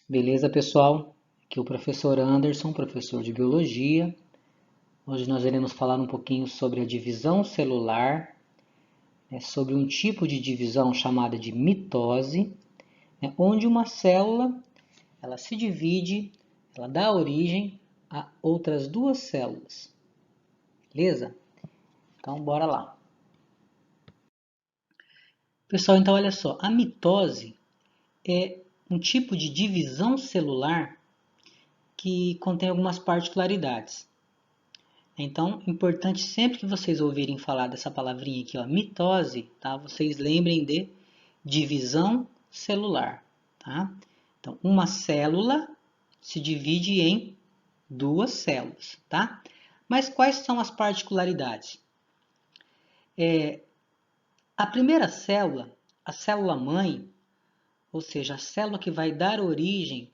Beleza, pessoal? Aqui é o professor Anderson, professor de Biologia. Hoje nós iremos falar um pouquinho sobre a divisão celular, sobre um tipo de divisão chamada de mitose, onde uma célula ela se divide, ela dá origem a outras duas células. Beleza? Então, bora lá. Pessoal, então olha só, a mitose é um tipo de divisão celular que contém algumas particularidades. Então, importante sempre que vocês ouvirem falar dessa palavrinha aqui, ó, mitose, tá? Vocês lembrem de divisão celular, tá? Então, uma célula se divide em duas células, tá? Mas quais são as particularidades? A primeira célula, a célula mãe, ou seja, a célula que vai dar origem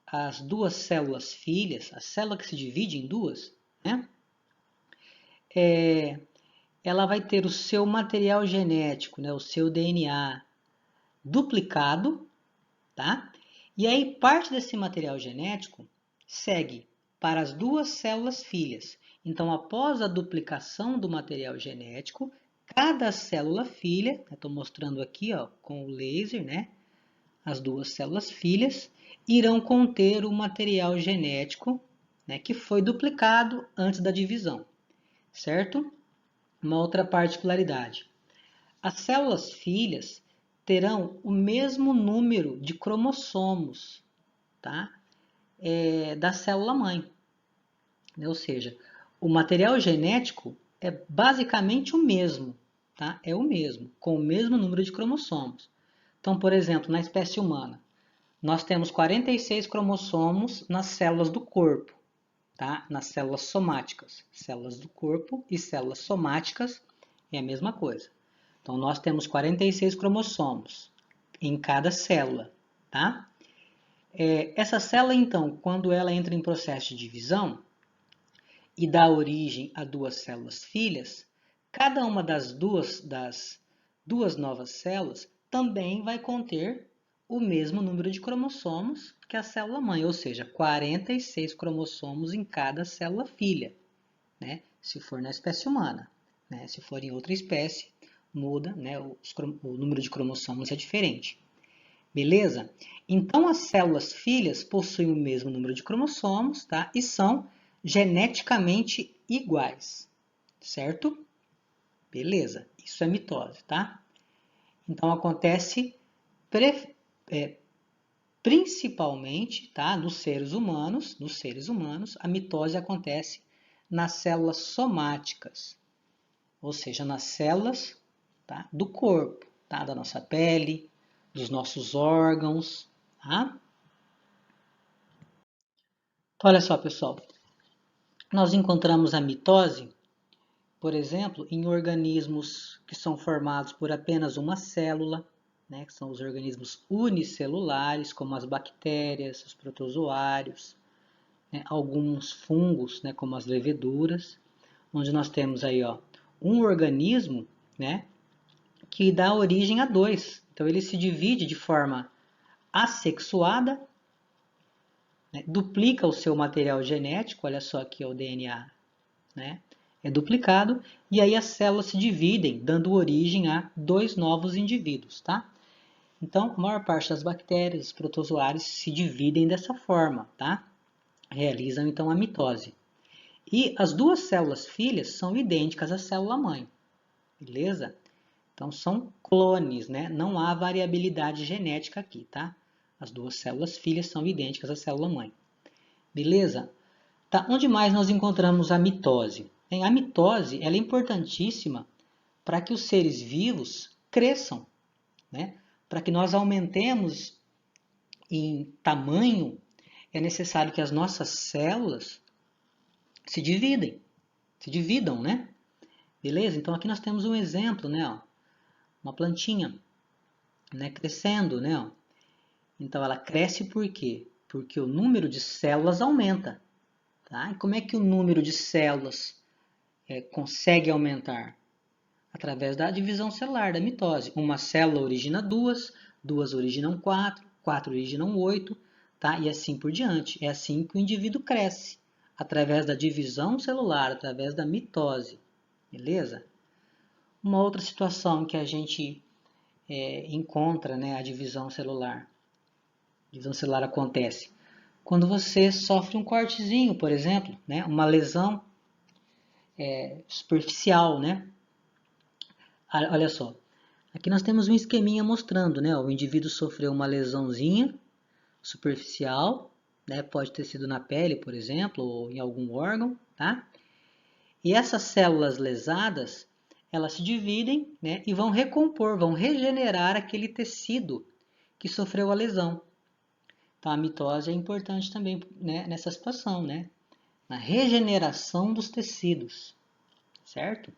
às duas células filhas, a célula que se divide em duas, né? Ela vai ter o seu material genético, né, o seu DNA duplicado, tá? E aí parte desse material genético segue para as duas células filhas. Então, após a duplicação do material genético, cada célula filha, estou mostrando aqui, ó, com o laser, né? As duas células filhas irão conter o material genético, né, que foi duplicado antes da divisão, certo? Uma outra particularidade. As células filhas terão o mesmo número de cromossomos, tá? Da célula mãe. Ou seja, o material genético é basicamente o mesmo, tá? É o mesmo, com o mesmo número de cromossomos. Então, por exemplo, na espécie humana, nós temos 46 cromossomos nas células do corpo, tá? Nas células somáticas. Células do corpo e células somáticas é a mesma coisa. Então, nós temos 46 cromossomos em cada célula, tá? Essa célula, então, quando ela entra em processo de divisão e dá origem a duas células filhas, cada uma das duas novas células também vai conter o mesmo número de cromossomos que a célula mãe, ou seja, 46 cromossomos em cada célula filha, né? Se for na espécie humana, né? Se for em outra espécie, muda, né? O número de cromossomos é diferente. Beleza? Então, as células filhas possuem o mesmo número de cromossomos, tá? E são geneticamente iguais, certo? Beleza, isso é mitose, tá? Então, acontece principalmente, tá? Nos seres humanos, a mitose acontece nas células somáticas, ou seja, nas células, tá, do corpo, tá, da nossa pele, dos nossos órgãos. Tá? Então, olha só, pessoal, nós encontramos a mitose, por exemplo, em organismos que são formados por apenas uma célula, né, que são os organismos unicelulares, como as bactérias, os protozoários, né, alguns fungos, né, como as leveduras, onde nós temos aí, ó, um organismo, né, que dá origem a dois. Então, ele se divide de forma assexuada, né, duplica o seu material genético, olha só aqui é o DNA, né, é duplicado, e aí as células se dividem, dando origem a dois novos indivíduos, tá? Então, a maior parte das bactérias, os protozoários, se dividem dessa forma, tá? Realizam, então, a mitose. E as duas células filhas são idênticas à célula mãe, beleza? Então, são clones, né? Não há variabilidade genética aqui, tá? As duas células filhas são idênticas à célula mãe. Beleza? Tá? Onde mais nós encontramos a mitose? A mitose ela é importantíssima para que os seres vivos cresçam, né? Para que nós aumentemos em tamanho, é necessário que as nossas células se dividam, né? Beleza? Então aqui nós temos um exemplo, né? Ó, uma plantinha, né? Crescendo, né? Ó. Então ela cresce por quê? Porque o número de células aumenta. Tá? E como é que o número de células consegue aumentar? Através da divisão celular, da mitose. Uma célula origina duas, duas originam quatro, quatro originam oito, tá? E assim por diante. É assim que o indivíduo cresce, através da divisão celular, através da mitose, beleza? Uma outra situação que a gente encontra, né, a divisão celular. A divisão celular acontece quando você sofre um cortezinho, por exemplo, né, uma lesão superficial, né? Olha só, aqui nós temos um esqueminha mostrando, né, o indivíduo sofreu uma lesãozinha superficial, né, pode ter sido na pele, por exemplo, ou em algum órgão, tá? E essas células lesadas, elas se dividem, né, e vão recompor, vão regenerar aquele tecido que sofreu a lesão. Então, a mitose é importante também, né, nessa situação, né? Na regeneração dos tecidos, certo?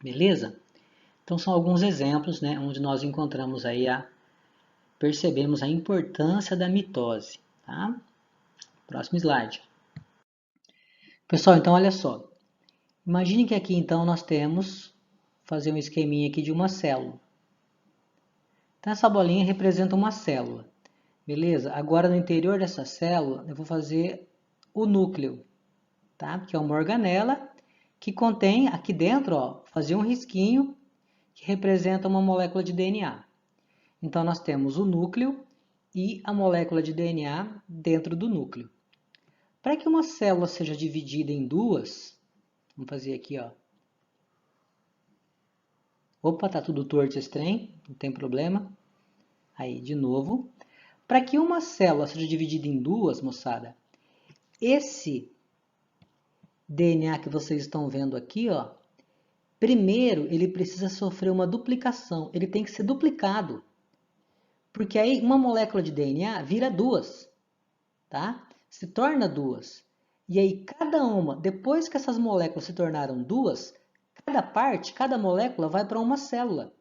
Beleza? Então, são alguns exemplos, né, onde nós encontramos aí percebemos a importância da mitose, tá? Próximo slide. Pessoal, então olha só. Imagine que aqui então nós temos, fazer um esqueminha aqui de uma célula. Então essa bolinha representa uma célula, beleza? Agora no interior dessa célula eu vou fazer o núcleo, tá? Que é uma organela que contém aqui dentro, ó, fazer um risquinho que representa uma molécula de DNA. Então nós temos o núcleo e a molécula de DNA dentro do núcleo. Para que uma célula seja dividida em duas, vamos fazer aqui, ó. Opa, tá tudo torto esse trem, não tem problema. Aí, de novo. Para que uma célula seja dividida em duas, moçada, esse DNA que vocês estão vendo aqui, ó, primeiro ele precisa sofrer uma duplicação, ele tem que ser duplicado. Porque aí uma molécula de DNA vira duas, tá? Se torna duas. E aí cada uma, depois que essas moléculas se tornaram duas, cada parte, cada molécula vai para uma célula.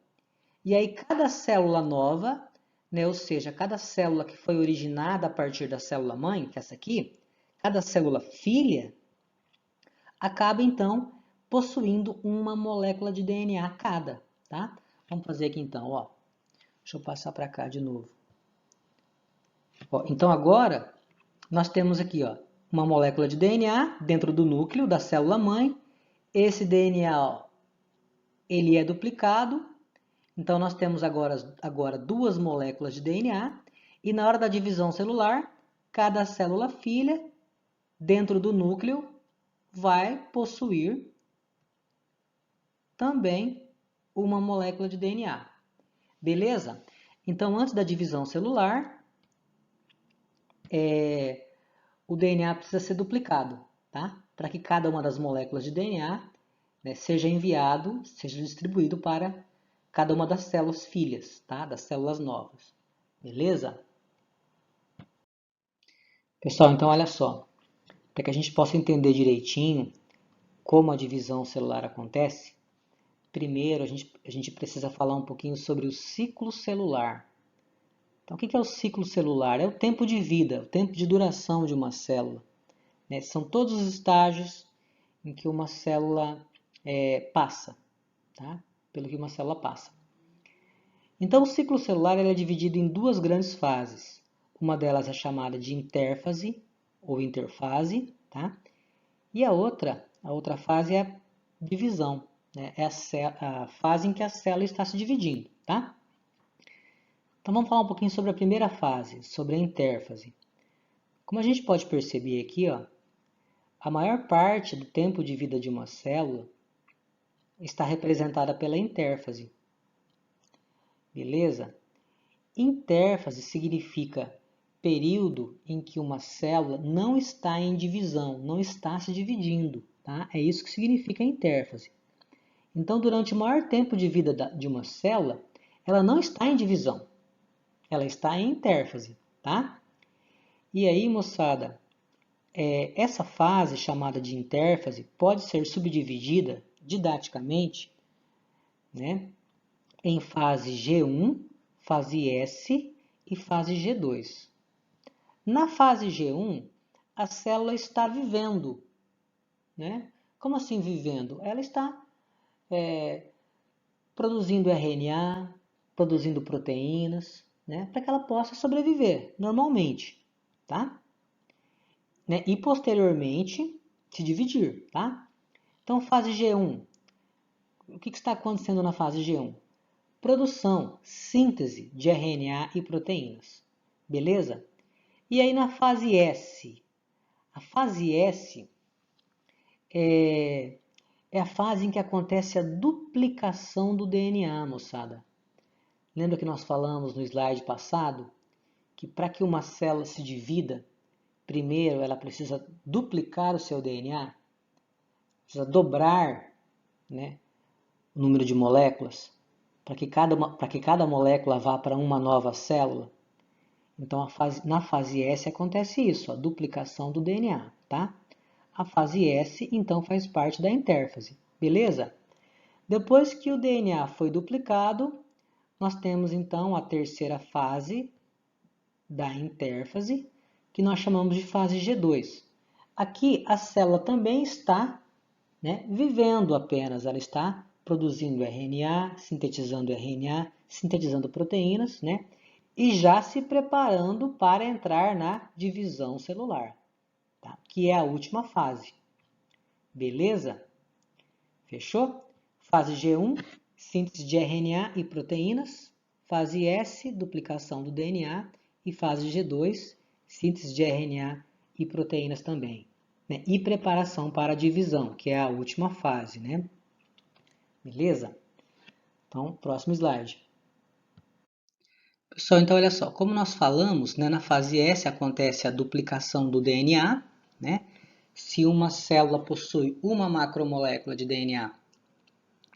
E aí cada célula nova, né, ou seja, cada célula que foi originada a partir da célula mãe, que é essa aqui, cada célula filha, acaba então possuindo uma molécula de DNA cada, tá? Vamos fazer aqui então, ó. Deixa eu passar para cá de novo. Ó, então agora nós temos aqui, ó, uma molécula de DNA dentro do núcleo da célula mãe. Esse DNA, ó, ele é duplicado. Então nós temos agora duas moléculas de DNA. E na hora da divisão celular, cada célula filha dentro do núcleo vai possuir também uma molécula de DNA. Beleza? Então, antes da divisão celular, o DNA precisa ser duplicado, tá? Para que cada uma das moléculas de DNA, né, seja enviado, seja distribuído para cada uma das células filhas, tá? Das células novas. Beleza? Pessoal, então olha só. Para que a gente possa entender direitinho como a divisão celular acontece, primeiro a gente precisa falar um pouquinho sobre o ciclo celular. Então, o que é o ciclo celular? É o tempo de vida, o tempo de duração de uma célula, né? São todos os estágios em que uma célula passa, tá? Pelo que uma célula passa. Então, o ciclo celular é dividido em duas grandes fases. Uma delas é chamada de intérfase ou interfase, tá? E a outra fase é a divisão, né? É a fase em que a célula está se dividindo, tá? Então vamos falar um pouquinho sobre a primeira fase, sobre a intérfase. Como a gente pode perceber aqui, ó, a maior parte do tempo de vida de uma célula está representada pela intérfase. Beleza? Intérfase significa período em que uma célula não está em divisão, não está se dividindo, tá? É isso que significa intérfase. Então, durante o maior tempo de vida de uma célula, ela não está em divisão, ela está em intérfase, tá? E aí, moçada, essa fase chamada de intérfase pode ser subdividida didaticamente, né, em fase G1, fase S e fase G2. Na fase G1, a célula está vivendo, né? Como assim vivendo? Ela está produzindo RNA, produzindo proteínas, né? Para que ela possa sobreviver normalmente. tá? Né? E posteriormente se dividir, tá? Então, fase G1. O que está acontecendo na fase G1? Produção, síntese de RNA e proteínas. Beleza? E aí na fase S? A fase S é a fase em que acontece a duplicação do DNA, moçada. Lembra que nós falamos no slide passado que para que uma célula se divida, primeiro ela precisa duplicar o seu DNA, precisa dobrar, né, o número de moléculas, para que cada molécula vá para uma nova célula. Então, na fase S acontece isso, a duplicação do DNA, tá? A fase S, então, faz parte da intérfase, beleza? Depois que o DNA foi duplicado, nós temos, então, a terceira fase da intérfase, que nós chamamos de fase G2. Aqui, a célula também está, né, vivendo apenas, ela está produzindo RNA, sintetizando proteínas, né? E já se preparando para entrar na divisão celular, tá? Que é a última fase. Beleza? Fechou? Fase G1, síntese de RNA e proteínas. Fase S, duplicação do DNA. E fase G2, síntese de RNA e proteínas também. Né? E preparação para a divisão, que é a última fase, né? Beleza? Então, próximo slide. Pessoal, então olha só, como nós falamos, né, na fase S acontece a duplicação do DNA, né? Se uma célula possui uma macromolécula de DNA,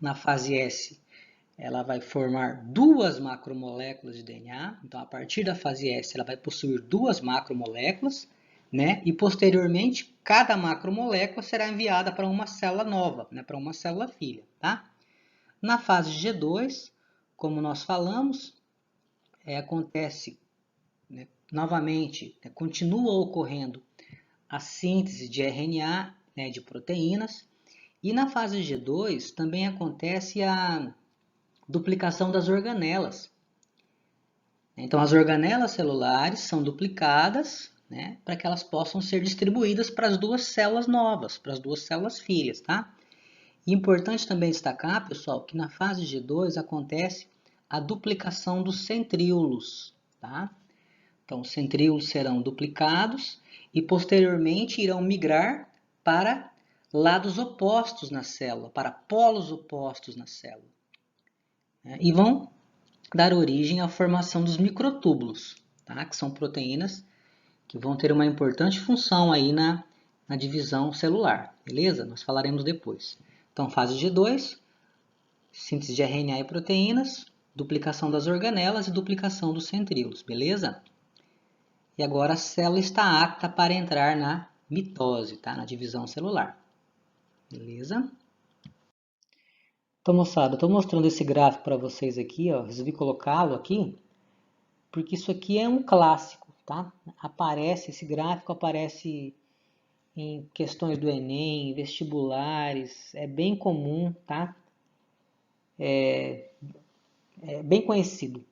na fase S ela vai formar duas macromoléculas de DNA. Então, a partir da fase S, ela vai possuir duas macromoléculas, né? E posteriormente, cada macromolécula será enviada para uma célula nova, né? Para uma célula filha, tá? Na fase G2, como nós falamos, acontece, né, novamente, continua ocorrendo a síntese de RNA, né, de proteínas, e na fase G2 também acontece a duplicação das organelas. Então, as organelas celulares são duplicadas, né, para que elas possam ser distribuídas para as duas células novas, para as duas células filhas, tá? E importante também destacar, pessoal, que na fase G2 acontece a duplicação dos centríolos, tá? Então, os centríolos serão duplicados e posteriormente irão migrar para lados opostos na célula, para polos opostos na célula. E vão dar origem à formação dos microtúbulos, tá? Que são proteínas que vão ter uma importante função aí na divisão celular, beleza? Nós falaremos depois. Então, fase G2, síntese de RNA e proteínas, duplicação das organelas e duplicação dos centríolos, beleza? E agora a célula está apta para entrar na mitose, tá? Na divisão celular, beleza? Então, moçada, estou mostrando esse gráfico para vocês aqui, ó. Resolvi colocá-lo aqui, porque isso aqui é um clássico, tá? Esse gráfico aparece em questões do Enem, vestibulares, é bem comum, tá? É bem conhecido.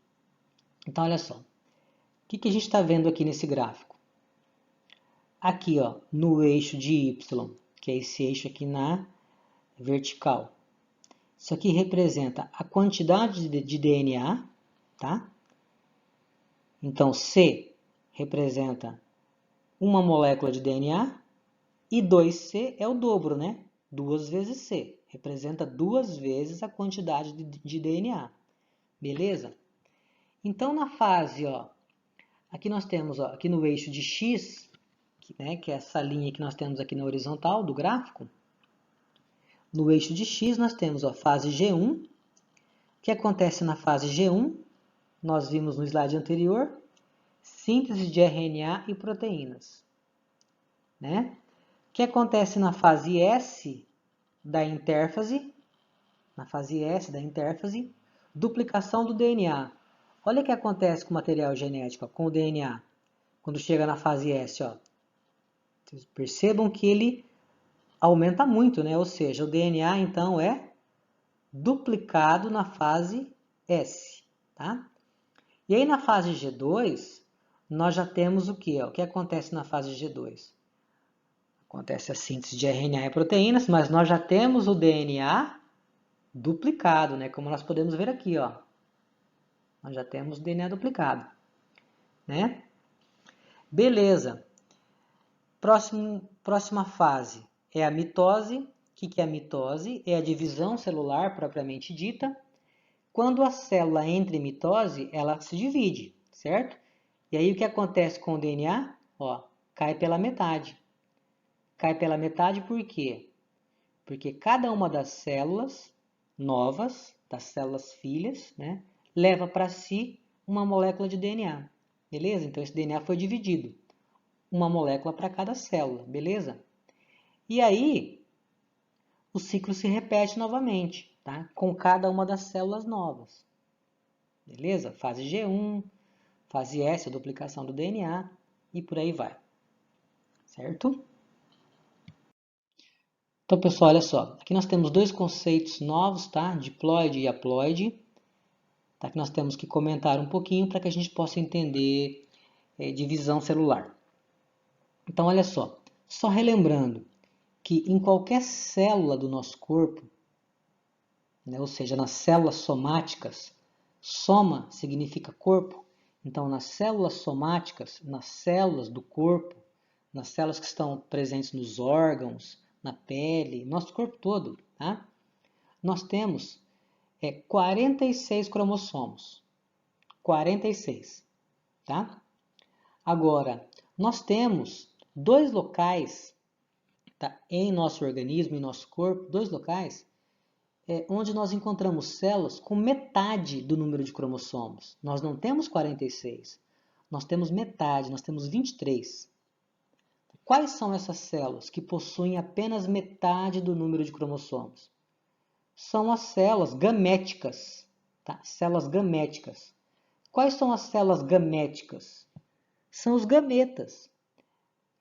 Então, olha só. O que a gente está vendo aqui nesse gráfico? Aqui, ó, no eixo de Y, que é esse eixo aqui na vertical. Isso aqui representa a quantidade de DNA, tá? Então, C representa uma molécula de DNA e 2C é o dobro, né? 2 vezes C. Representa 2 vezes a quantidade de DNA. Beleza? Então, na fase, ó, aqui nós temos, ó, aqui no eixo de X, né, que é essa linha que nós temos aqui na horizontal do gráfico. No eixo de X nós temos a fase G1. O que acontece na fase G1? Nós vimos no slide anterior, síntese de RNA e proteínas, né? O que acontece na fase S da intérfase? Na fase S da intérfase, duplicação do DNA. Olha o que acontece com o material genético, ó, com o DNA, quando chega na fase S, ó. Vocês percebam que ele aumenta muito, né? Ou seja, o DNA então é duplicado na fase S, tá? E aí na fase G2, nós já temos o que? O que acontece na fase G2? Acontece a síntese de RNA e proteínas, mas nós já temos o DNA duplicado, né? Como nós podemos ver aqui, ó. Nós já temos o DNA duplicado, né? Beleza. Próxima fase é a mitose. O que é a mitose? É a divisão celular propriamente dita. Quando a célula entra em mitose, ela se divide, certo? E aí o que acontece com o DNA? Ó, cai pela metade. Cai pela metade por quê? Porque cada uma das células novas, das células filhas, né, leva para si uma molécula de DNA. Beleza? Então esse DNA foi dividido. Uma molécula para cada célula, beleza? E aí o ciclo se repete novamente, tá? Com cada uma das células novas. Beleza? Fase G1, fase S, a duplicação do DNA e por aí vai. Certo? Então, pessoal, olha só. Aqui nós temos dois conceitos novos, tá? Diploide e haploide. Tá? Que nós temos que comentar um pouquinho para que a gente possa entender divisão celular. Então, olha só. Só relembrando que em qualquer célula do nosso corpo, né, ou seja, nas células somáticas, soma significa corpo. Então, nas células somáticas, nas células do corpo, nas células que estão presentes nos órgãos, na pele, nosso corpo todo, tá? Nós temos 46 cromossomos. 46, tá? Agora, nós temos dois locais, tá, em nosso organismo, em nosso corpo, dois locais onde nós encontramos células com metade do número de cromossomos. Nós não temos 46, nós temos metade, nós temos 23. Quais são essas células que possuem apenas metade do número de cromossomos? São as células gaméticas, tá? Células gaméticas. Quais são as células gaméticas? São os gametas,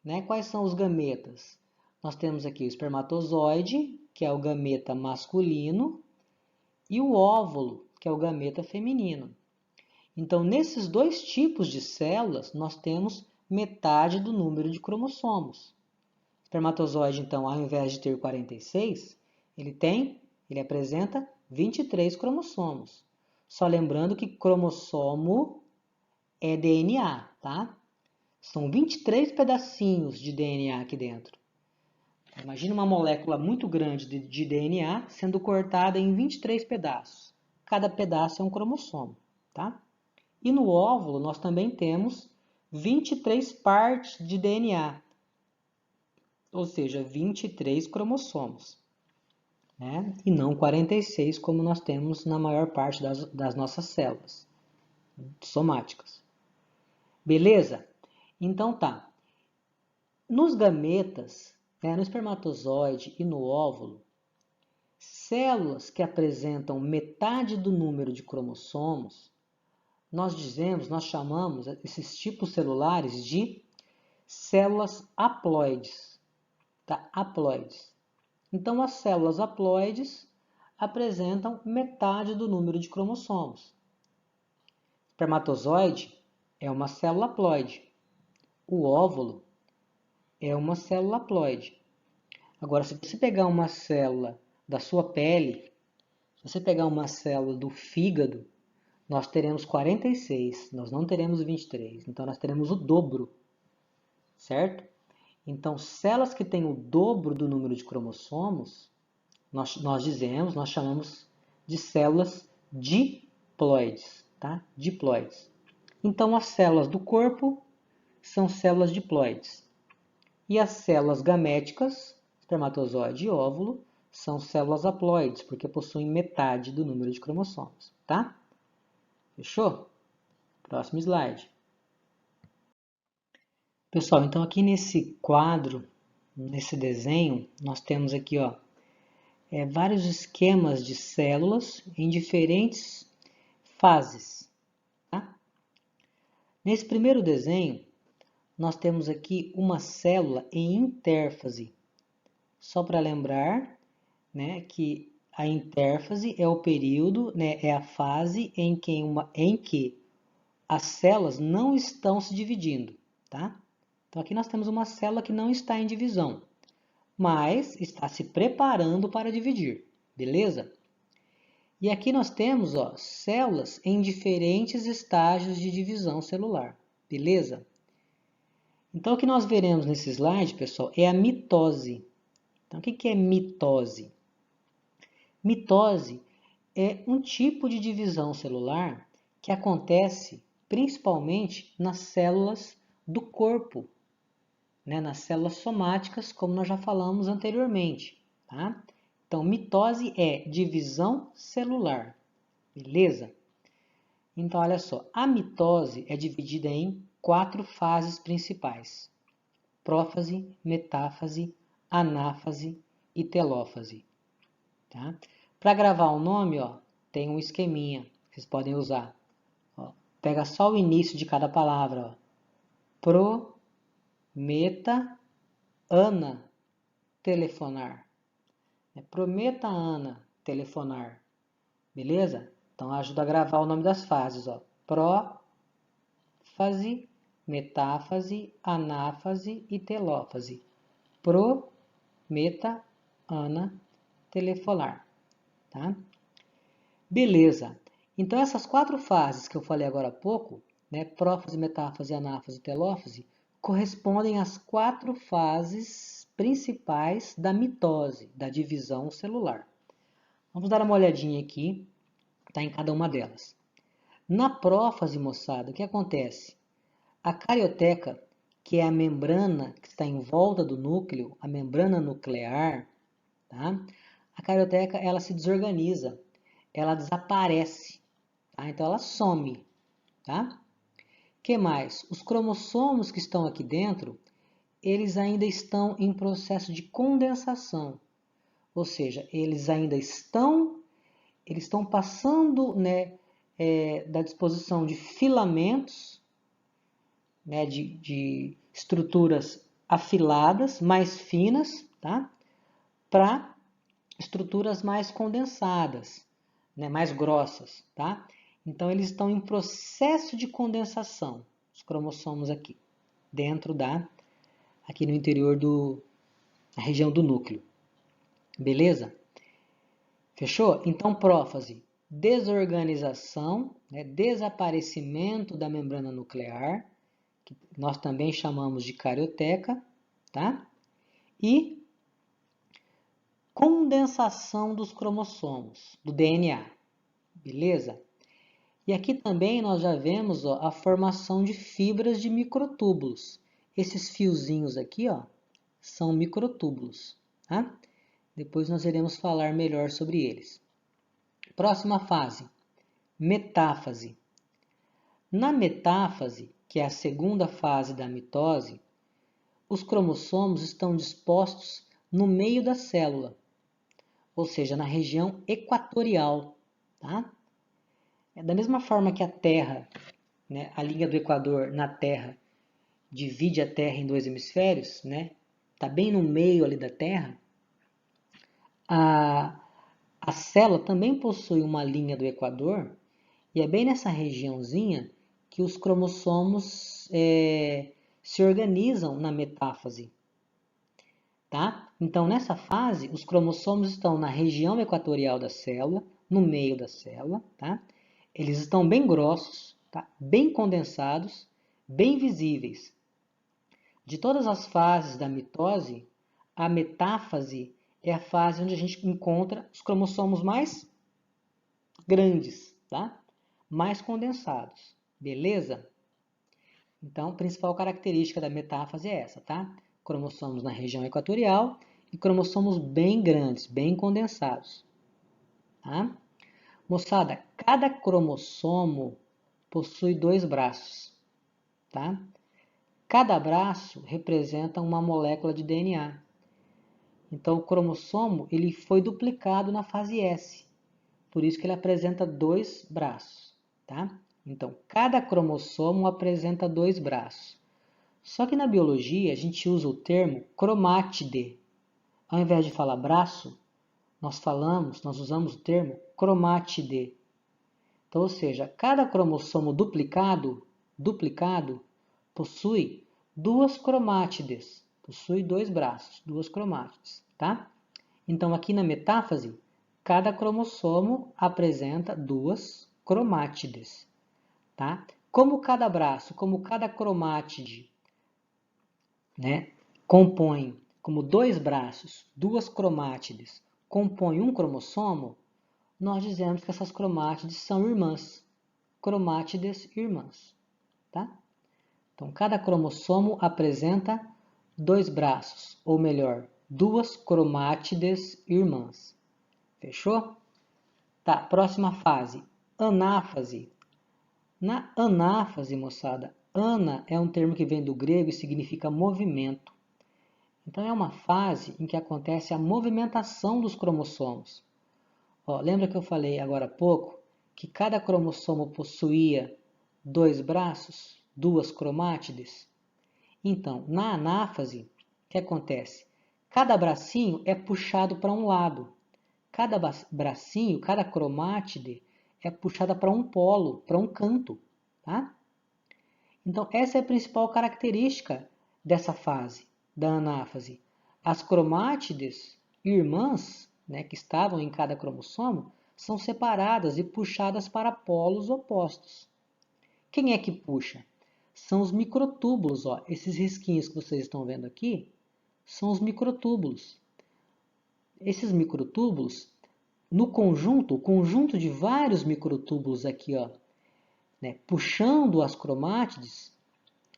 né? Quais são os gametas? Nós temos aqui o espermatozoide, que é o gameta masculino, e o óvulo, que é o gameta feminino. Então, nesses dois tipos de células, nós temos metade do número de cromossomos. O espermatozoide, então, ao invés de ter 46, ele apresenta 23 cromossomos. Só lembrando que cromossomo é DNA, tá? São 23 pedacinhos de DNA aqui dentro. Imagina uma molécula muito grande de DNA sendo cortada em 23 pedaços. Cada pedaço é um cromossomo, tá? E no óvulo nós também temos 23 partes de DNA, ou seja, 23 cromossomos, né? E não 46 como nós temos na maior parte das nossas células somáticas. Beleza? Então tá. Nos gametas, no espermatozoide e no óvulo, células que apresentam metade do número de cromossomos, nós chamamos esses tipos celulares de células haploides, tá? Haploides. Então, as células haploides apresentam metade do número de cromossomos. O espermatozoide é uma célula haploide. O óvulo é uma célula haploide. Agora, se você pegar uma célula da sua pele, se você pegar uma célula do fígado, nós teremos 46, nós não teremos 23, então nós teremos o dobro, certo? Então, células que têm o dobro do número de cromossomos, nós chamamos de células diploides, tá? Diploides. Então, as células do corpo são células diploides. E as células gaméticas, espermatozoide e óvulo, são células haploides, porque possuem metade do número de cromossomos, tá? Fechou? Próximo slide. Pessoal, então aqui nesse quadro, nesse desenho, nós temos aqui, ó, vários esquemas de células em diferentes fases, tá? Nesse primeiro desenho, nós temos aqui uma célula em intérfase. Só para lembrar, né, que a intérfase é o período, né, é a fase em que as células não estão se dividindo, tá? Então aqui nós temos uma célula que não está em divisão, mas está se preparando para dividir, beleza? E aqui nós temos, ó, células em diferentes estágios de divisão celular, beleza? Então o que nós veremos nesse slide, pessoal, é a mitose. Então o que é mitose? Mitose é um tipo de divisão celular que acontece principalmente nas células do corpo, né? Nas células somáticas, como nós já falamos anteriormente, tá? Então, mitose é divisão celular, beleza? Então, olha só, a mitose é dividida em 4 fases principais: prófase, metáfase, anáfase e telófase. Tá? Para gravar o nome, ó, tem um esqueminha que vocês podem usar. Ó, pega só o início de cada palavra. Ó. Prometa Ana telefonar. Prometa Ana telefonar. Beleza? Então ajuda a gravar o nome das fases. Ó. Prófase, metáfase, anáfase e telófase. Prometa Ana telefonar. Tá? Beleza. Então, essas 4 fases que eu falei agora há pouco, né, prófase, metáfase, anáfase e telófase, correspondem às 4 fases principais da mitose, da divisão celular. Vamos dar uma olhadinha aqui, tá, em cada uma delas. Na prófase, moçada, o que acontece? A carioteca, que é a membrana que está em volta do núcleo, a membrana nuclear, tá? A carioteca, ela se desorganiza, ela desaparece, tá? Então ela some, tá? Que mais? Os cromossomos que estão aqui dentro, eles ainda estão em processo de condensação, ou seja, eles estão passando, né, da disposição de filamentos, né, de estruturas afiladas, mais finas, tá? Para estruturas mais condensadas, né, mais grossas, tá? Então eles estão em processo de condensação, os cromossomos aqui, dentro aqui no interior da região do núcleo. Beleza? Fechou? Então, prófase, desorganização, né, desaparecimento da membrana nuclear, que nós também chamamos de carioteca, tá? E condensação dos cromossomos, do DNA, beleza? E aqui também nós já vemos, ó, a formação de fibras de microtúbulos. Esses fiozinhos aqui, ó, são microtúbulos, tá? Depois nós iremos falar melhor sobre eles. Próxima fase, metáfase. Na metáfase, que é a segunda fase da mitose, os cromossomos estão dispostos no meio da célula, ou seja, na região equatorial, tá? Da mesma forma que a Terra, né, a linha do Equador na Terra, divide a Terra em 2 hemisférios, né? Está bem no meio ali da Terra. A célula também possui uma linha do Equador, e é bem nessa regiãozinha que os cromossomos se organizam na metáfase. Tá? Então, nessa fase, os cromossomos estão na região equatorial da célula, no meio da célula. Tá? Eles estão bem grossos, tá? Bem condensados, bem visíveis. De todas as fases da mitose, a metáfase é a fase onde a gente encontra os cromossomos mais grandes, tá? Mais condensados. Beleza? Então, a principal característica da metáfase é essa, tá? Cromossomos na região equatorial e cromossomos bem grandes, bem condensados. Tá? Moçada, cada cromossomo possui 2 braços. Tá? Cada braço representa uma molécula de DNA. Então, o cromossomo ele foi duplicado na fase S. Por isso que ele apresenta 2 braços. Tá? Então, cada cromossomo apresenta 2 braços. Só que na biologia a gente usa o termo cromátide. Ao invés de falar braço, nós usamos o termo cromátide. Então, ou seja, cada cromossomo duplicado possui duas cromátides, possui dois braços, duas cromátides, tá? Então, aqui na metáfase, cada cromossomo apresenta duas cromátides, tá? Como cada braço, como cada cromátide, né, compõe, como dois braços, duas cromátides, compõem um cromossomo, nós dizemos que essas cromátides são irmãs, cromátides irmãs, tá? Então, cada cromossomo apresenta dois braços, ou melhor, duas cromátides irmãs. Fechou? Tá, próxima fase, anáfase. Na anáfase, moçada, ana é um termo que vem do grego e significa movimento. Então, é uma fase em que acontece a movimentação dos cromossomos. Ó, lembra que eu falei agora há pouco que cada cromossomo possuía dois braços, duas cromátides? Então, na anáfase, o que acontece? Cada bracinho é puxado para um lado. Cada bracinho, cada cromátide é puxada para um polo, para um canto, tá? Então, essa é a principal característica dessa fase, da anáfase. As cromátides irmãs, né, que estavam em cada cromossomo, são separadas e puxadas para polos opostos. Quem é que puxa? São os microtúbulos, ó. Esses risquinhos que vocês estão vendo aqui são os microtúbulos. Esses microtúbulos, no conjunto, o conjunto de vários microtúbulos aqui, ó, né, puxando as cromátides,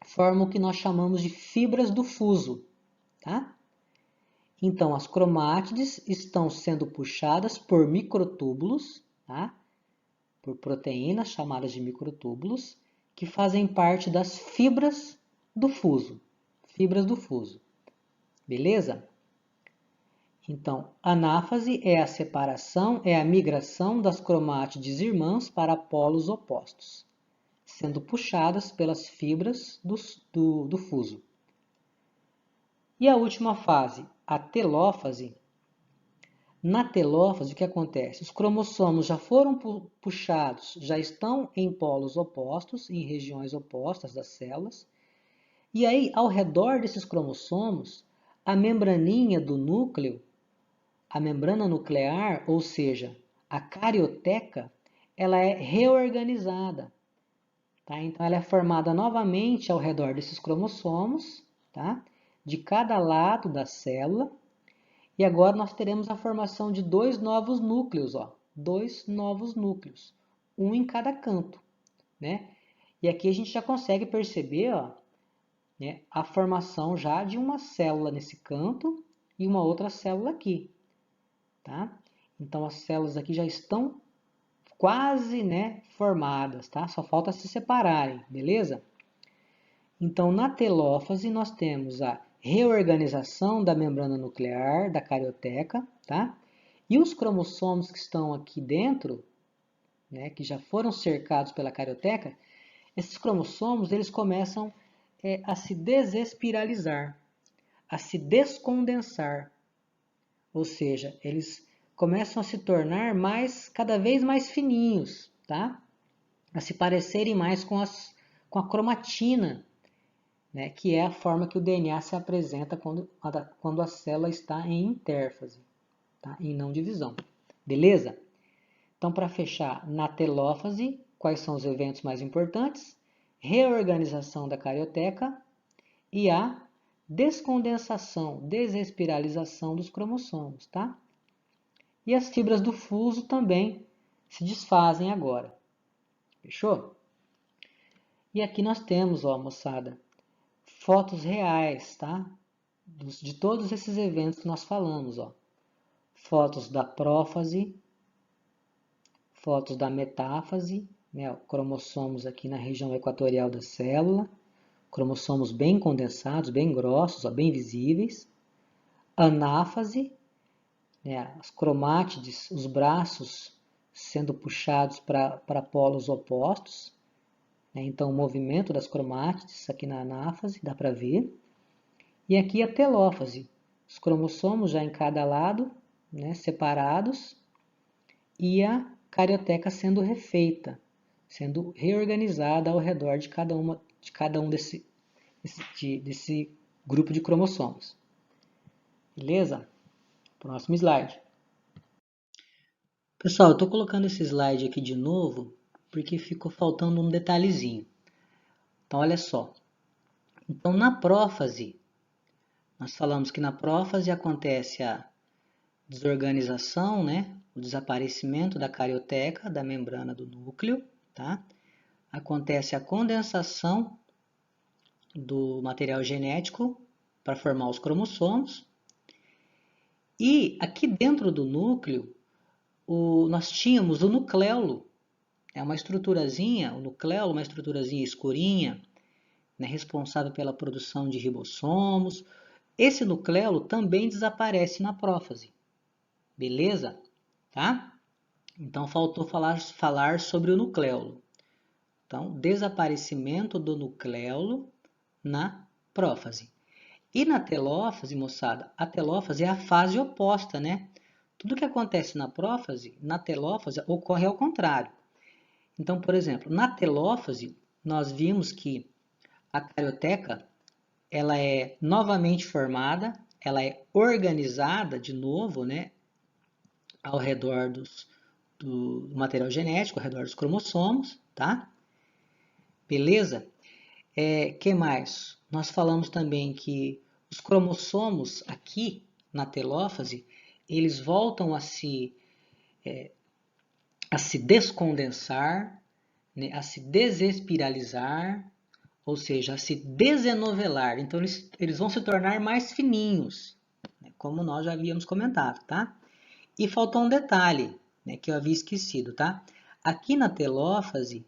formam o que nós chamamos de fibras do fuso, tá? Então, as cromátides estão sendo puxadas por microtúbulos, tá? Por proteínas chamadas de microtúbulos, que fazem parte das fibras do fuso. Fibras do fuso. Beleza? Então, anáfase é a separação, é a migração das cromátides irmãs para polos opostos, sendo puxadas pelas fibras do fuso. E a última fase, a telófase. Na telófase, o que acontece? Os cromossomos já foram puxados, já estão em polos opostos, em regiões opostas das células. E aí, ao redor desses cromossomos, a membraninha do núcleo, a membrana nuclear, ou seja, a carioteca, ela é reorganizada. Tá? Então, ela é formada novamente ao redor desses cromossomos, tá? De cada lado da célula. E agora nós teremos a formação de dois novos núcleos, ó, dois novos núcleos, um em cada canto, né? E aqui a gente já consegue perceber, ó, né, a formação já de uma célula nesse canto e uma outra célula aqui, tá? Então as células aqui já estão quase, né, formadas, tá? Só falta se separarem, beleza? Então na telófase nós temos a reorganização da membrana nuclear, da carioteca, tá? E os cromossomos que estão aqui dentro, né, que já foram cercados pela carioteca, esses cromossomos eles começam a se desespiralizar, a se descondensar, ou seja, eles começam a se tornar cada vez mais fininhos, tá? A se parecerem mais com a cromatina, né, que é a forma que o DNA se apresenta quando a célula está em intérfase, tá? Em não divisão. Beleza? Então, para fechar, na telófase, quais são os eventos mais importantes? Reorganização da carioteca e a descondensação, desespiralização dos cromossomos, tá? E as fibras do fuso também se desfazem agora. Fechou? E aqui nós temos, ó, moçada, fotos reais, tá? De todos esses eventos que nós falamos, ó. Fotos da prófase, fotos da metáfase, né? Cromossomos aqui na região equatorial da célula, cromossomos bem condensados, bem grossos, ó, bem visíveis. Anáfase, né? As cromátides, os braços sendo puxados para polos opostos, né? Então o movimento das cromátides aqui na anáfase, dá para ver. E aqui a telófase, os cromossomos já em cada lado, né, separados, e a carioteca sendo refeita, sendo reorganizada ao redor de cada um desse grupo de cromossomos. Beleza? Próximo slide. Pessoal, eu estou colocando esse slide aqui de novo porque ficou faltando um detalhezinho. Então, olha só. Então, na prófase, nós falamos que na prófase acontece a desorganização, né? O desaparecimento da carioteca, da membrana do núcleo, tá? Acontece a condensação do material genético para formar os cromossomos. E aqui dentro do núcleo, nós tínhamos o nucleolo, é uma estruturazinha, o nucleolo, uma estruturazinha escurinha, né, responsável pela produção de ribossomos. Esse nucleolo também desaparece na prófase, beleza? Tá? Então, faltou falar sobre o nucleolo. Então, desaparecimento do nucleolo na prófase. E na telófase, moçada, a telófase é a fase oposta, né? Tudo que acontece na prófase, na telófase, ocorre ao contrário. Então, por exemplo, na telófase, nós vimos que a carioteca ela é novamente formada, ela é organizada de novo, né, ao redor do material genético, ao redor dos cromossomos, tá? Beleza? Que mais? Nós falamos também que os cromossomos aqui na telófase, eles voltam a se descondensar, né, a se desespiralizar, ou seja, a se desenovelar. Então, eles vão se tornar mais fininhos, né, como nós já havíamos comentado, tá? E faltou um detalhe, né, que eu havia esquecido, tá? Aqui na telófase,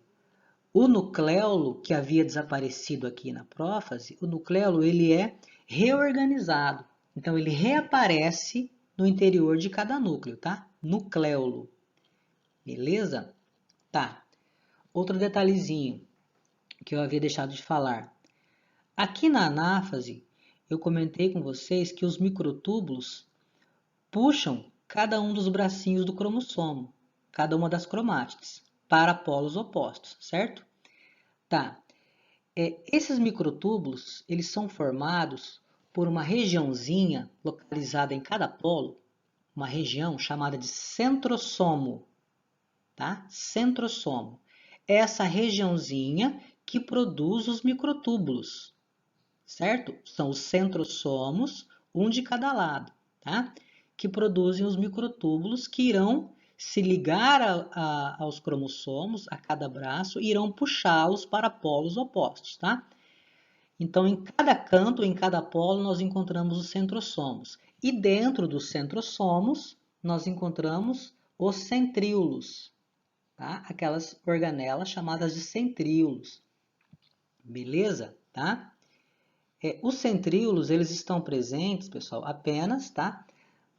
o nucleolo que havia desaparecido aqui na prófase, o nucleolo ele é reorganizado. Então, ele reaparece no interior de cada núcleo, tá? Nucleolo. Beleza? Tá. Outro detalhezinho que eu havia deixado de falar. Aqui na anáfase, eu comentei com vocês que os microtúbulos puxam cada um dos bracinhos do cromossomo, cada uma das cromátides, para polos opostos, certo? Tá. Esses microtúbulos, eles são formados por uma regiãozinha localizada em cada polo, uma região chamada de centrosomo, tá? Centrosomo. Essa regiãozinha que produz os microtúbulos, certo? São os centrosomos, um de cada lado, tá? Que produzem os microtúbulos que irão se ligar aos cromossomos, a cada braço, e irão puxá-los para polos opostos, tá? Então, em cada canto, em cada polo, nós encontramos os centrosomos. E dentro dos centrosomos, nós encontramos os centríolos, tá? Aquelas organelas chamadas de centríolos. Beleza? Tá? Os centríolos, eles estão presentes, pessoal, apenas, tá?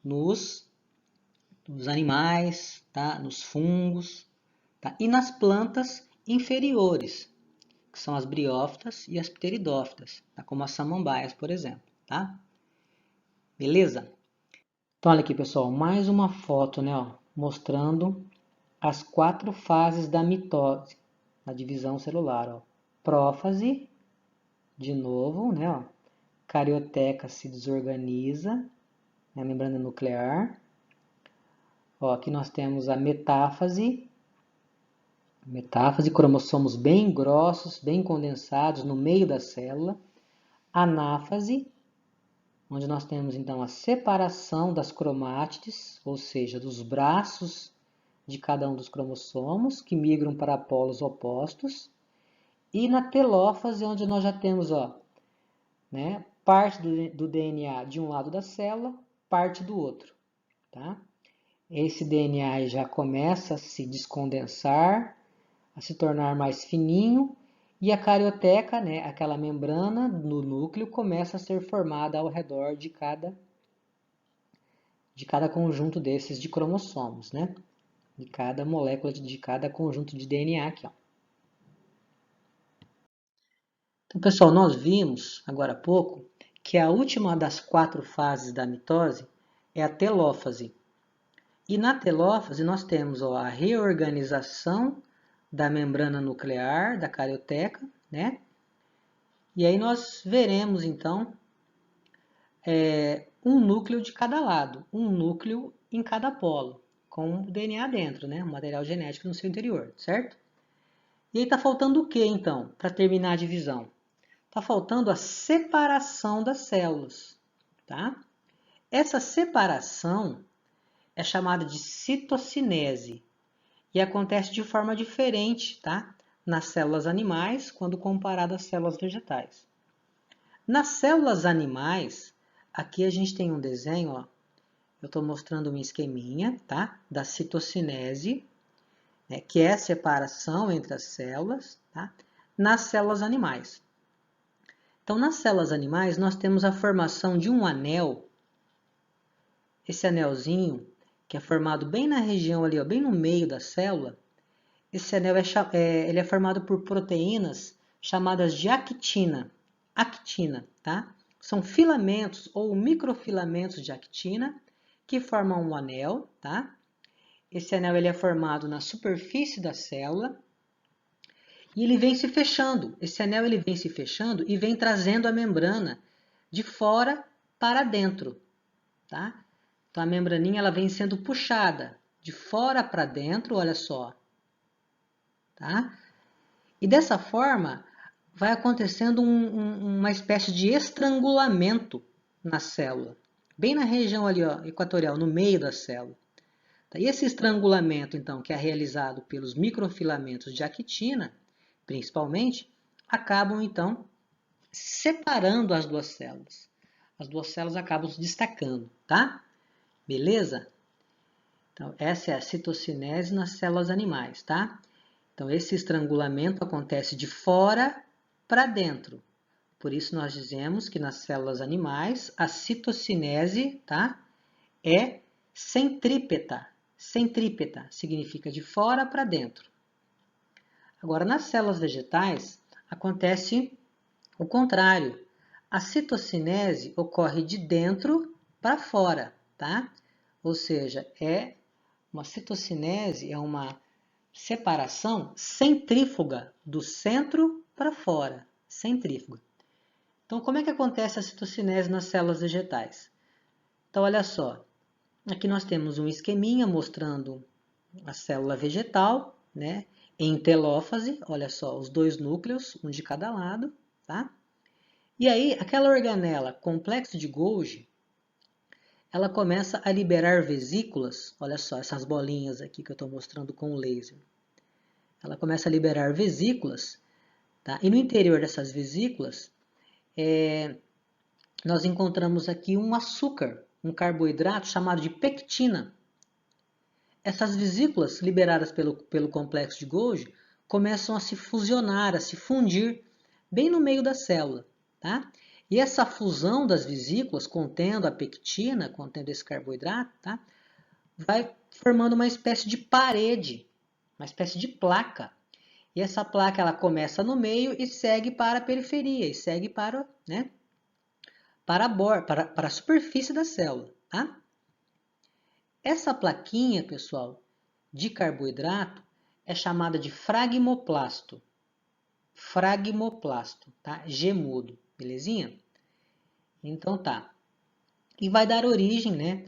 Nos animais, tá? Nos fungos, tá? E nas plantas inferiores, que são as briófitas e as pteridófitas, tá? Como as samambaias, por exemplo, tá? Beleza? Então, olha aqui, pessoal, mais uma foto, né, ó, mostrando as 4 fases da mitose, da divisão celular, ó. Prófase, de novo, né, ó. Carioteca se desorganiza, né, a membrana nuclear. Ó, aqui nós temos a metáfase, cromossomos bem grossos, bem condensados no meio da célula. Anáfase, onde nós temos então a separação das cromátides, ou seja, dos braços de cada um dos cromossomos, que migram para polos opostos. E na telófase, onde nós já temos, ó, né, parte do DNA de um lado da célula, parte do outro, tá? Esse DNA já começa a se descondensar, a se tornar mais fininho, e a carioteca, né, aquela membrana no núcleo, começa a ser formada ao redor de cada conjunto desses de cromossomos, né? De cada molécula, de cada conjunto de DNA aqui, ó. Então, pessoal, nós vimos, agora há pouco, que a última das 4 fases da mitose é a telófase. E na telófase nós temos a reorganização da membrana nuclear da carioteca, né? E aí nós veremos então um núcleo de cada lado, um núcleo em cada polo, com o DNA dentro, né? O material genético no seu interior, certo? E aí está faltando o que então, para terminar a divisão? Está faltando a separação das células, tá? Essa separação é chamada de citocinese e acontece de forma diferente, tá? Nas células animais, quando comparado às células vegetais. Nas células animais, aqui a gente tem um desenho, ó. Eu estou mostrando um esqueminha, tá? Da citocinese, né? Que é a separação entre as células, tá? Nas células animais. Então, nas células animais, nós temos a formação de um anel. Esse anelzinho, que é formado bem na região ali, ó, bem no meio da célula, esse anel ele é formado por proteínas chamadas de actina. Actina, tá? São filamentos ou microfilamentos de actina que formam um anel, tá? Esse anel ele é formado na superfície da célula e ele vem se fechando. Esse anel ele vem se fechando e vem trazendo a membrana de fora para dentro, tá? Então a membraninha ela vem sendo puxada de fora para dentro, olha só, tá? E dessa forma vai acontecendo uma espécie de estrangulamento na célula, bem na região ali, ó, equatorial, no meio da célula. E esse estrangulamento, então, que é realizado pelos microfilamentos de actina, principalmente, acabam, então, separando as duas células. As duas células acabam se destacando, tá? Beleza? Então, essa é a citocinese nas células animais, tá? Então, esse estrangulamento acontece de fora para dentro. Por isso, nós dizemos que nas células animais, a citocinese, tá? É centrípeta. Centrípeta significa de fora para dentro. Agora, nas células vegetais, acontece o contrário. A citocinese ocorre de dentro para fora, tá? Ou seja, uma citocinese é uma separação centrífuga do centro para fora, centrífuga. Então, como é que acontece a citocinese nas células vegetais? Então, olha só, aqui nós temos um esqueminha mostrando a célula vegetal, né? Em telófase, olha só, os dois núcleos, um de cada lado, tá? E aí, aquela organela complexo de Golgi, ela começa a liberar vesículas, olha só, essas bolinhas aqui que eu estou mostrando com o laser. Ela começa a liberar vesículas, tá? E no interior dessas vesículas, nós encontramos aqui um açúcar, um carboidrato chamado de pectina. Essas vesículas liberadas pelo complexo de Golgi começam a se fusionar, a se fundir bem no meio da célula, tá? E essa fusão das vesículas contendo a pectina, contendo esse carboidrato, tá? Vai formando uma espécie de parede, uma espécie de placa. E essa placa ela começa no meio e segue para a periferia, e segue para, né, para a superfície da célula, tá? Essa plaquinha, pessoal, de carboidrato é chamada de fragmoplasto. Fragmoplasto, tá? G mudo, belezinha? Então tá. E vai dar origem, né,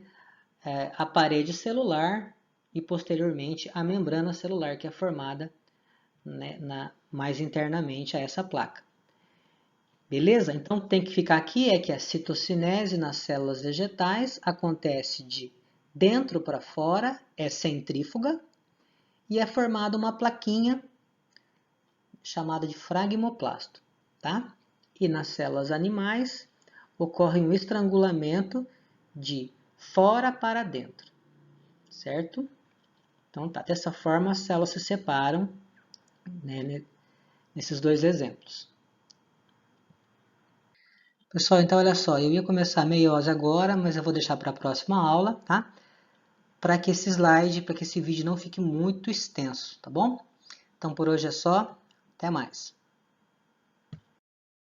à parede celular e posteriormente à membrana celular que é formada, né, mais internamente a essa placa. Beleza? Então tem que ficar aqui que a citocinese nas células vegetais acontece de dentro para fora, é centrífuga e é formada uma plaquinha chamada de fragmoplasto, tá? E nas células animais ocorre um estrangulamento de fora para dentro, certo? Então tá, dessa forma as células se separam, né, nesses dois exemplos. Pessoal, então olha só, eu ia começar a meiose agora, mas eu vou deixar para a próxima aula, tá? Para que esse slide, para que esse vídeo não fique muito extenso, tá bom? Então por hoje é só, até mais.